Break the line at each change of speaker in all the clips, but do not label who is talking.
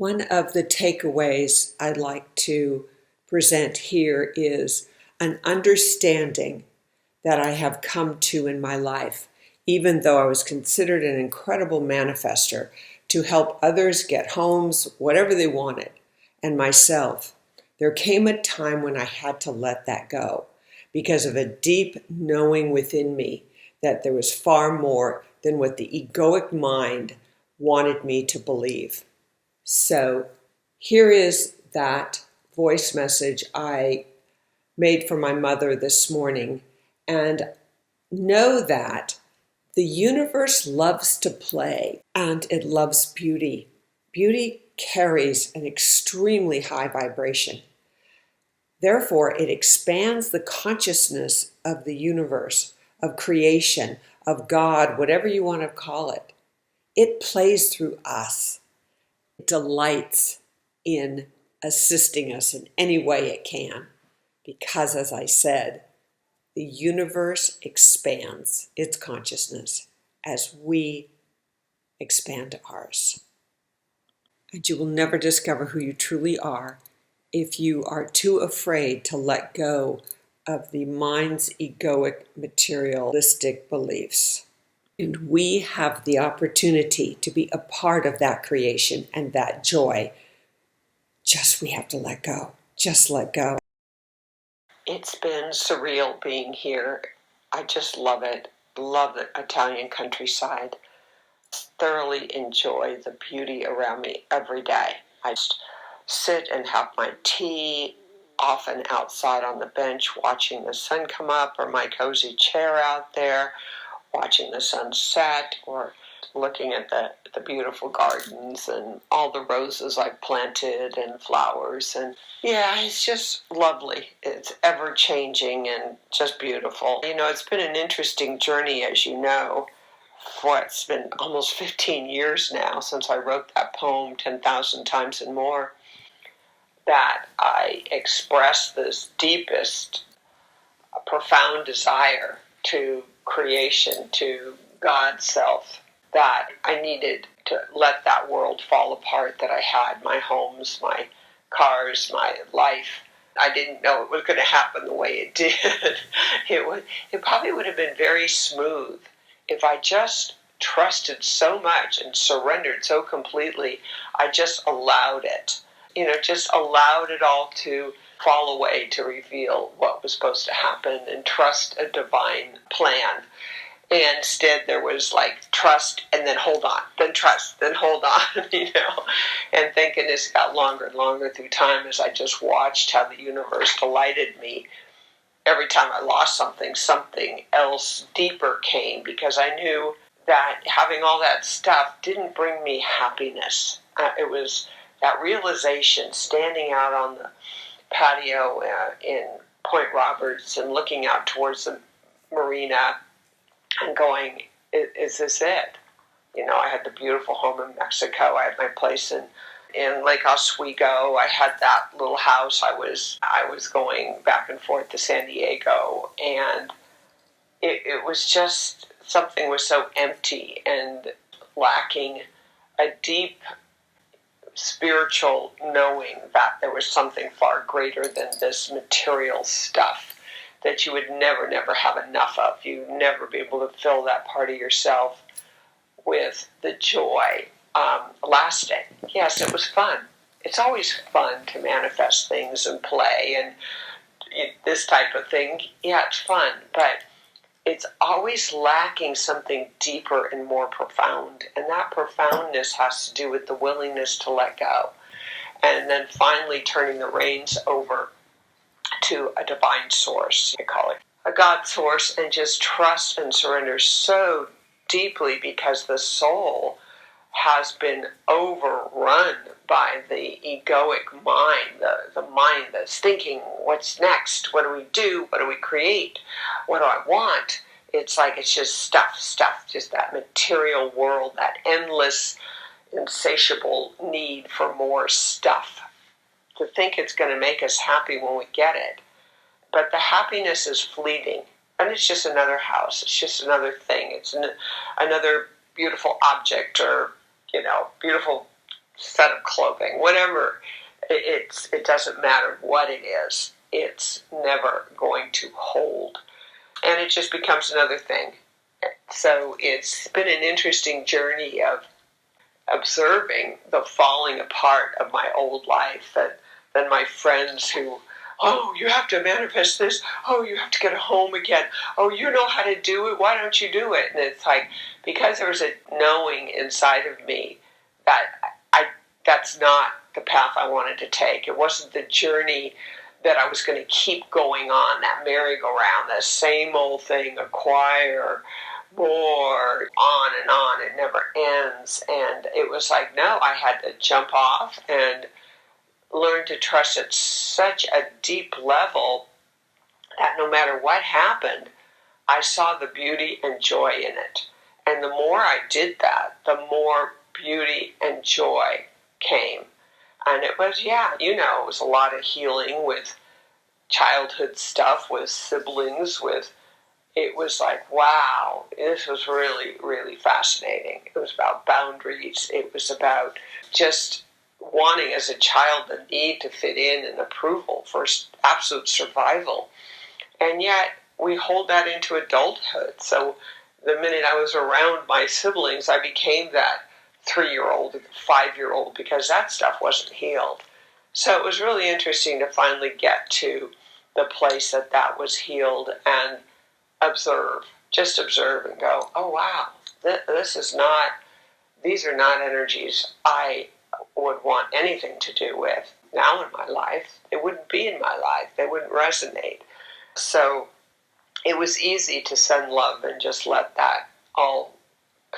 One of the takeaways I'd like to present here is an understanding that I have come to in my life, even though I was considered an incredible manifester to help others get homes, whatever they wanted, and myself. There came a time when I had to let that go because of a deep knowing within me that there was far more than what the egoic mind wanted me to believe. So here is that voice message I made for my mother this morning. And know that the universe loves to play and it loves beauty. Beauty carries an extremely high vibration. Therefore, it expands the consciousness of the universe, of creation, of God, whatever you want to call it. It plays through us. It delights in assisting us in any way it can. Because, as I said, the universe expands its consciousness as we expand ours. And you will never discover who you truly are if you are too afraid to let go of the mind's egoic, materialistic beliefs. And we have the opportunity to be a part of that creation and that joy. Just we have to let go. Just let go. It's been surreal being here. I just love it. Love the Italian countryside. Thoroughly enjoy the beauty around me every day. I just sit and have my tea, often outside on the bench watching the sun come up, or my cozy chair out there watching the sun set, or looking at the beautiful gardens and all the roses I've planted and flowers. And yeah, it's just lovely. It's ever changing and just beautiful. You know, it's been an interesting journey, as you know. It's been almost 15 years now since I wrote that poem, 10,000 Times and More, that I expressed this deepest, profound desire to creation, to God's self, that I needed to let that world fall apart that I had, my homes, my cars, my life. I didn't know it was going to happen the way it did. It probably would have been very smooth if I just trusted so much and surrendered so completely. I just allowed it. Just allowed it all to fall away to reveal what was supposed to happen and trust a divine plan. And instead there was like trust and then hold on, then trust, then hold on, And thank goodness it got longer and longer through time as I just watched how the universe delighted me. Every time I lost something, something else deeper came, because I knew that having all that stuff didn't bring me happiness. It was that realization, standing out on the patio in Point Roberts and looking out towards the marina and going, is this it? I had the beautiful home in Mexico. I had my place in Lake Oswego. I had that little house. I was going back and forth to San Diego, and it was just, something was so empty and lacking a deep spiritual knowing that there was something far greater than this material stuff that you would never have enough of. You'd never be able to fill that part of yourself with the joy lasting. Yes, it was fun. It's always fun to manifest things and play and this type of thing. Yeah, it's fun, but it's always lacking something deeper and more profound. And that profoundness has to do with the willingness to let go. And then finally turning the reins over to a divine source, I call it a God source, and just trust and surrender so deeply, because the soul has been overrun by the egoic mind, the mind that's thinking, what's next? What do we do? What do we create? What do I want? It's like it's just stuff, just that material world, that endless, insatiable need for more stuff. To think it's going to make us happy when we get it. But the happiness is fleeting. And it's just another house. It's just another thing. It's another beautiful object or, beautiful set of clothing, whatever. It doesn't matter what it is. It's never going to hold. And it just becomes another thing. So it's been an interesting journey of observing the falling apart of my old life, and then my friends who, oh, you have to manifest this, oh, you have to get home again, oh, you know how to do it, why don't you do it? And it's like, because there was a knowing inside of me that that's not the path I wanted to take. It wasn't the journey that I was going to keep going on, that merry-go-round, that same old thing, acquire more, on, it never ends. And it was like, no, I had to jump off and learn to trust at such a deep level that no matter what happened, I saw the beauty and joy in it. And the more I did that, the more beauty and joy came. And it was, it was a lot of healing with childhood stuff, with siblings, it was like, wow, this was really, really fascinating. It was about boundaries. It was about just wanting as a child the need to fit in and approval for absolute survival. And yet we hold that into adulthood. So the minute I was around my siblings, I became that 3-year-old, 5-year-old, because that stuff wasn't healed. So it was really interesting to finally get to the place that was healed and just observe and go, oh wow, these are not energies I would want anything to do with now in my life. It wouldn't be in my life. They wouldn't resonate. So it was easy to send love and just let that all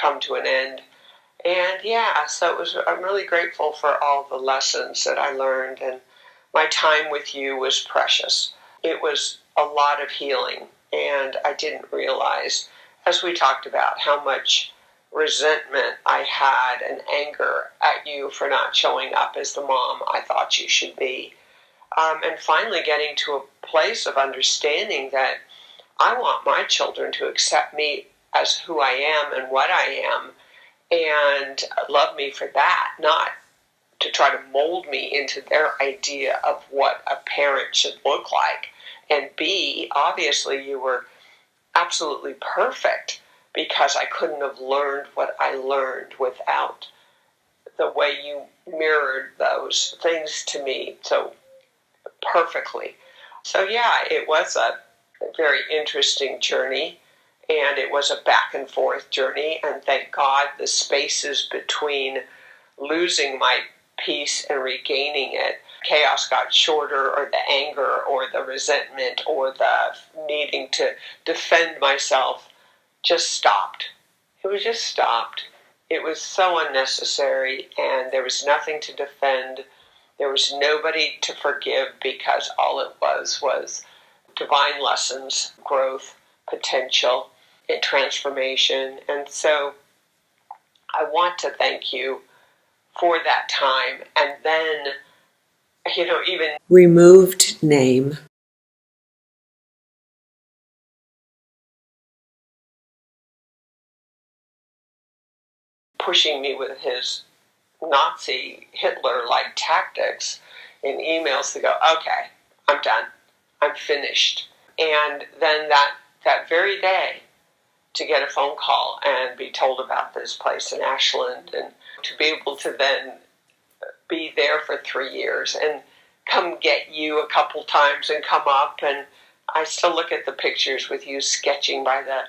come to an end. And so I'm really grateful for all the lessons that I learned, and my time with you was precious. It was a lot of healing, and I didn't realize, as we talked about, how much resentment I had and anger at you for not showing up as the mom I thought you should be. And finally getting to a place of understanding that I want my children to accept me as who I am and what I am, and love me for that, not to try to mold me into their idea of what a parent should look like. And B, obviously you were absolutely perfect, because I couldn't have learned what I learned without the way you mirrored those things to me so perfectly. So it was a very interesting journey. And it was a back and forth journey, and thank God the spaces between losing my peace and regaining it, chaos got shorter, or the anger, or the resentment, or the needing to defend myself just stopped. It was just stopped. It was so unnecessary, and there was nothing to defend. There was nobody to forgive, because all it was divine lessons, growth, potential, and transformation. And so I want to thank you for that time. And then, even removed name, pushing me with his Nazi Hitler-like tactics in emails to go, okay, I'm done. I'm finished. And then that very day, to get a phone call and be told about this place in Ashland, and to be able to then be there for 3 years and come get you a couple times and come up. And I still look at the pictures with you sketching by the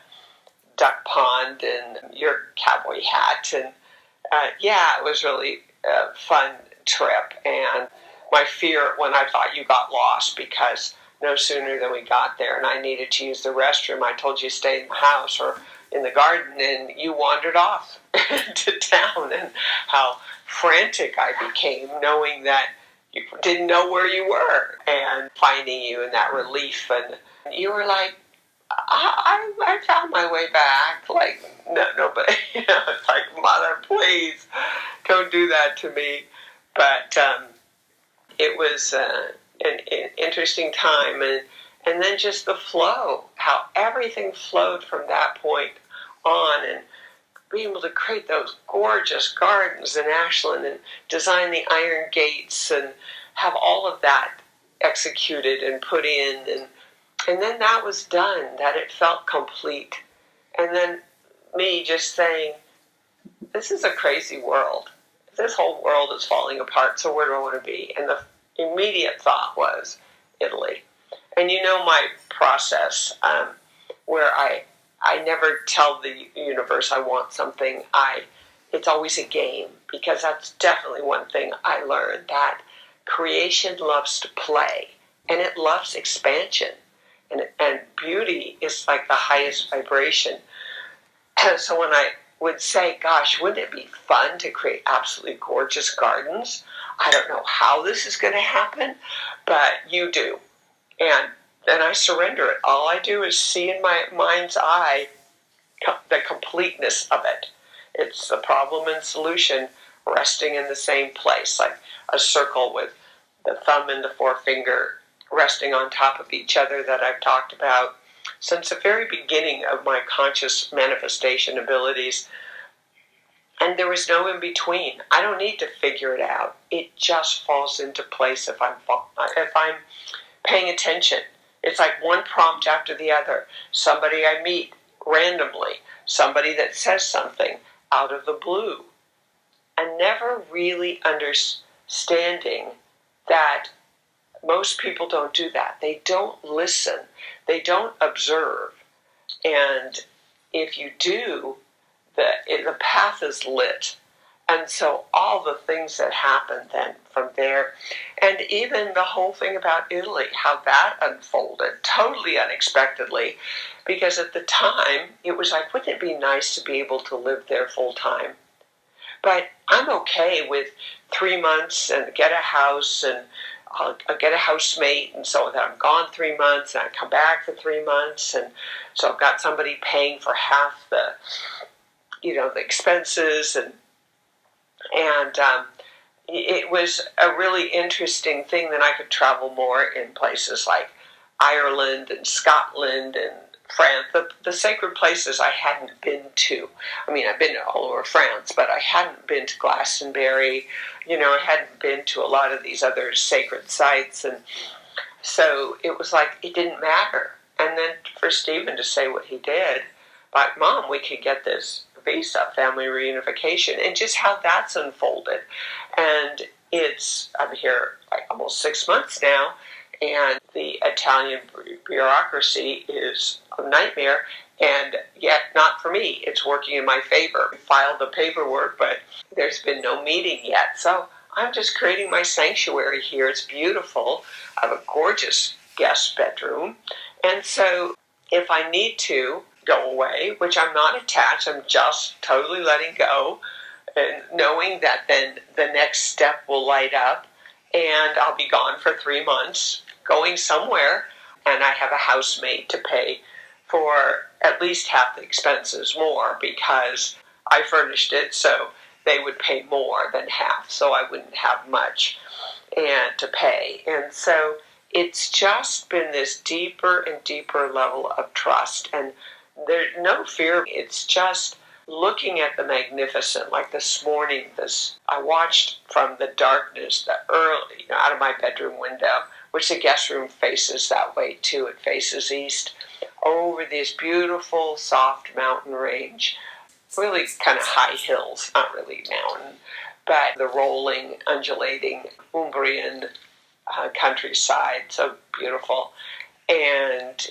duck pond and your cowboy hat. And it was really a fun trip. And my fear when I thought you got lost, because no sooner than we got there and I needed to use the restroom, I told you to stay in the house or in the garden, and you wandered off to town, and how frantic I became knowing that you didn't know where you were, and finding you in that relief. And you were like, I found my way back. Like, no, but it's like, Mother, please don't do that to me. But it was an interesting time, and then just the flow, how everything flowed from that point on. And being able to create those gorgeous gardens in Ashland and design the iron gates and have all of that executed and put in, and then that was done, that it felt complete. And then me just saying, this is a crazy world. This whole world is falling apart, so where do I want to be? And the immediate thought was Italy. And you know my process, where I never tell the universe I want something. It's always a game, because that's definitely one thing I learned, that creation loves to play, and it loves expansion. And beauty is like the highest vibration. And so when I would say, gosh, wouldn't it be fun to create absolutely gorgeous gardens? I don't know how this is going to happen, but you do. And then I surrender it. All I do is see in my mind's eye the completeness of it. It's the problem and solution resting in the same place, like a circle with the thumb and the forefinger resting on top of each other that I've talked about since the very beginning of my conscious manifestation abilities. And there is no in between. I don't need to figure it out. It just falls into place if I'm paying attention. It's like one prompt after the other. Somebody I meet randomly, somebody that says something out of the blue, and never really understanding that most people don't do that. They don't listen. They don't observe. And if you do, the path is lit. And so all the things that happen then from there, and even the whole thing about Italy, how that unfolded totally unexpectedly, because at the time it was like, wouldn't it be nice to be able to live there full time? But I'm okay with 3 months and get a house, and I'll get a housemate, and so that I'm gone 3 months and I come back for 3 months, and so I've got somebody paying for half the expenses, and it was a really interesting thing that I could travel more in places like Ireland and Scotland and France, the sacred places I hadn't been to. I mean, I've been all over France, but I hadn't been to Glastonbury. I hadn't been to a lot of these other sacred sites, and so it was like it didn't matter. And then for Stephen to say what he did, like, Mom, we could get this visa, family reunification, and just how that's unfolded. And I'm here like almost 6 months now, and the Italian bureaucracy is a nightmare, and yet not for me. It's working in my favor. I filed the paperwork, but there's been no meeting yet. So I'm just creating my sanctuary here. It's beautiful. I have a gorgeous guest bedroom. And so if I need to go away, which I'm not attached, I'm just totally letting go, and knowing that then the next step will light up, and I'll be gone for 3 months, going somewhere, and I have a housemate to pay for at least half the expenses more, because I furnished it, so they would pay more than half, so I wouldn't have much and to pay. And so it's just been this deeper and deeper level of trust, and there's no fear. It's just looking at the magnificent. Like this morning, I watched from the darkness, out of my bedroom window, which the guest room faces that way too. It faces east, over this beautiful, soft mountain range. Really kind of high hills, not really mountain, but the rolling, undulating Umbrian countryside, so beautiful. And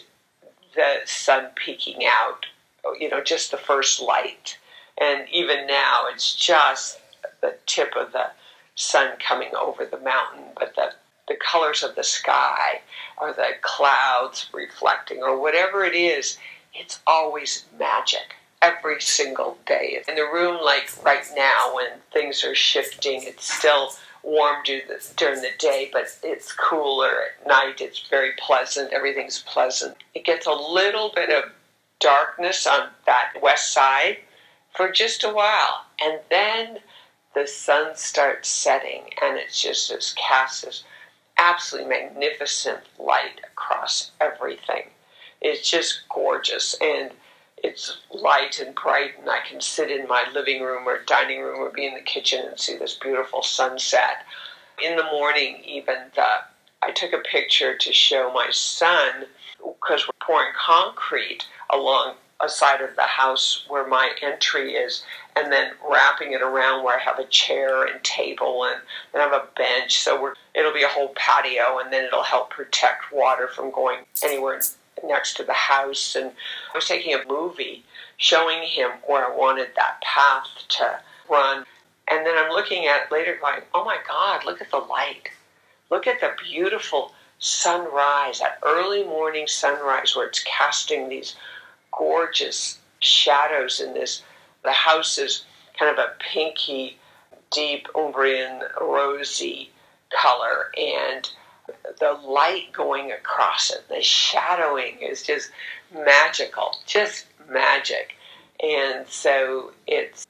the sun peeking out, just the first light. And even now, it's just the tip of the sun coming over the mountain, but the colors of the sky, or the clouds reflecting, or whatever it is, it's always magic. Every single day. In the room, like right now, when things are shifting, it's still warm during the day, but it's cooler at night. It's very pleasant. Everything's pleasant. It gets a little bit of darkness on that west side for just a while, and then the sun starts setting, and it's just casts this absolutely magnificent light across everything. It's just gorgeous, and it's light and bright, and I can sit in my living room or dining room or be in the kitchen and see this beautiful sunset. In the morning, even, I took a picture to show my son, because we're pouring concrete along a side of the house where my entry is, and then wrapping it around where I have a chair and table, and then I have a bench, so it'll be a whole patio, and then it'll help protect water from going anywhere next to the house. And I was taking a movie showing him where I wanted that path to run, and then I'm looking at it later going, oh my God, look at the light. Look at the beautiful sunrise, that early morning sunrise where it's casting these gorgeous shadows in this. The house is kind of a pinky, deep Umbrian, rosy color, and the light going across it, the shadowing is just magical, just magic. And so it's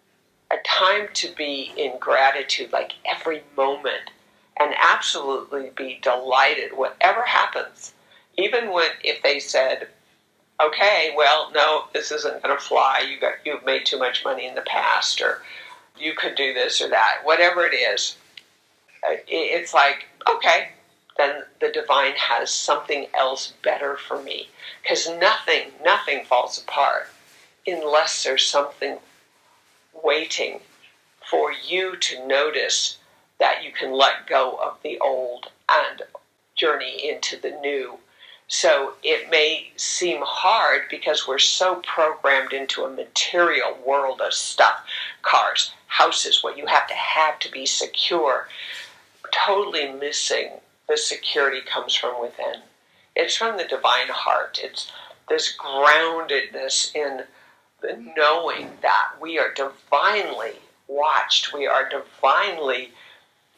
a time to be in gratitude, like every moment, and absolutely be delighted whatever happens. Even if they said, okay, well, no, this isn't going to fly, you've made too much money in the past, or you could do this or that, whatever it is, it's like, okay, then the divine has something else better for me. Because nothing falls apart unless there's something waiting for you to notice that you can let go of the old and journey into the new. So it may seem hard because we're so programmed into a material world of stuff, cars, houses, what you have to be secure, totally missing the security comes from within. It's from the divine heart. It's this groundedness in the knowing that we are divinely watched, we are divinely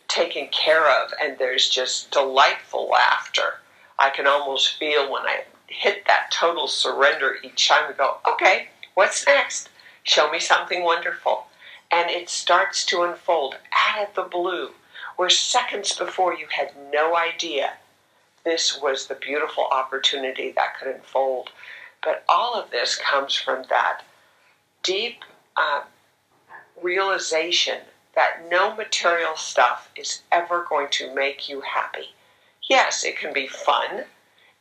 taken care of, and there's just delightful laughter. I can almost feel when I hit that total surrender each time we go, okay, what's next? Show me something wonderful. And it starts to unfold out of the blue, where seconds before you had no idea this was the beautiful opportunity that could unfold. But all of this comes from that deep realization that no material stuff is ever going to make you happy. Yes, it can be fun,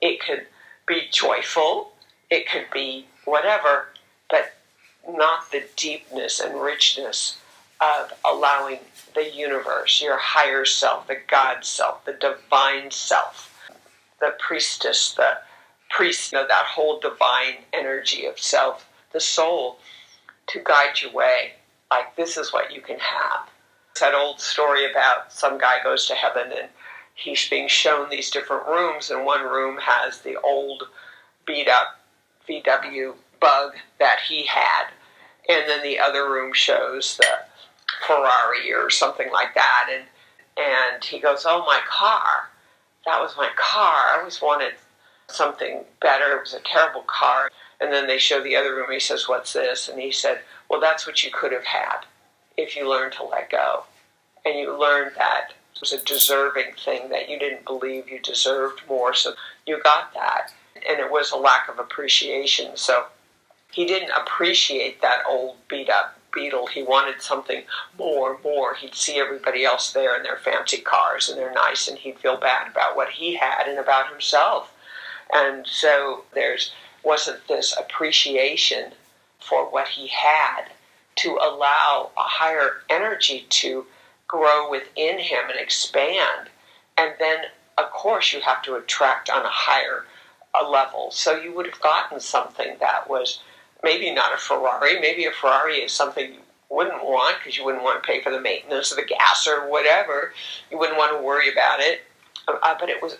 it could be joyful, it could be whatever, but not the deepness and richness of allowing the universe, your higher self, the God self, the divine self, the priestess, the priest, that whole divine energy of self, the soul, to guide your way. Like, this is what you can have. It's that old story about some guy goes to heaven and he's being shown these different rooms, and one room has the old beat up VW Bug that he had, and then the other room shows the Ferrari or something like that, and he goes, oh, my car, that was my car, I always wanted something better, it was a terrible car. And then they show the other room, he says, what's this? And he said, well, that's what you could have had if you learned to let go, and you learned that it was a deserving thing, that you didn't believe you deserved more, so you got that. And it was a lack of appreciation, so he didn't appreciate that old beat-up Beetle. He wanted something more. He'd see everybody else there in their fancy cars, and they're nice, and he'd feel bad about what he had and about himself. And so wasn't this appreciation for what he had to allow a higher energy to grow within him and expand. And then, of course, you have to attract on a higher level. So you would have gotten something that was maybe not a Ferrari. Maybe a Ferrari is something you wouldn't want because you wouldn't want to pay for the maintenance of the gas or whatever. You wouldn't want to worry about it. But it was,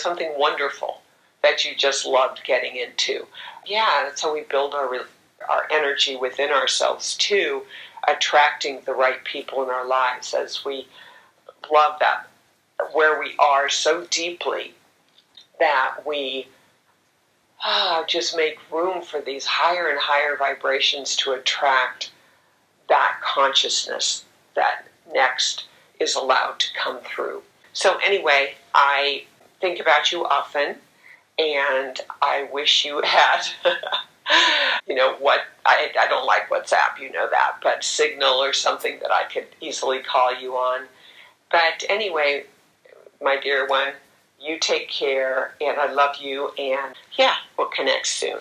something wonderful that you just loved getting into. Yeah, that's how we build our energy within ourselves too, attracting the right people in our lives as we love that, where we are so deeply that we just make room for these higher and higher vibrations to attract that consciousness that next is allowed to come through. So anyway, I think about you often, and I wish you had You know what? I don't like WhatsApp, you know that, but Signal or something that I could easily call you on. But anyway, my dear one, you take care, and I love you, and yeah, we'll connect soon.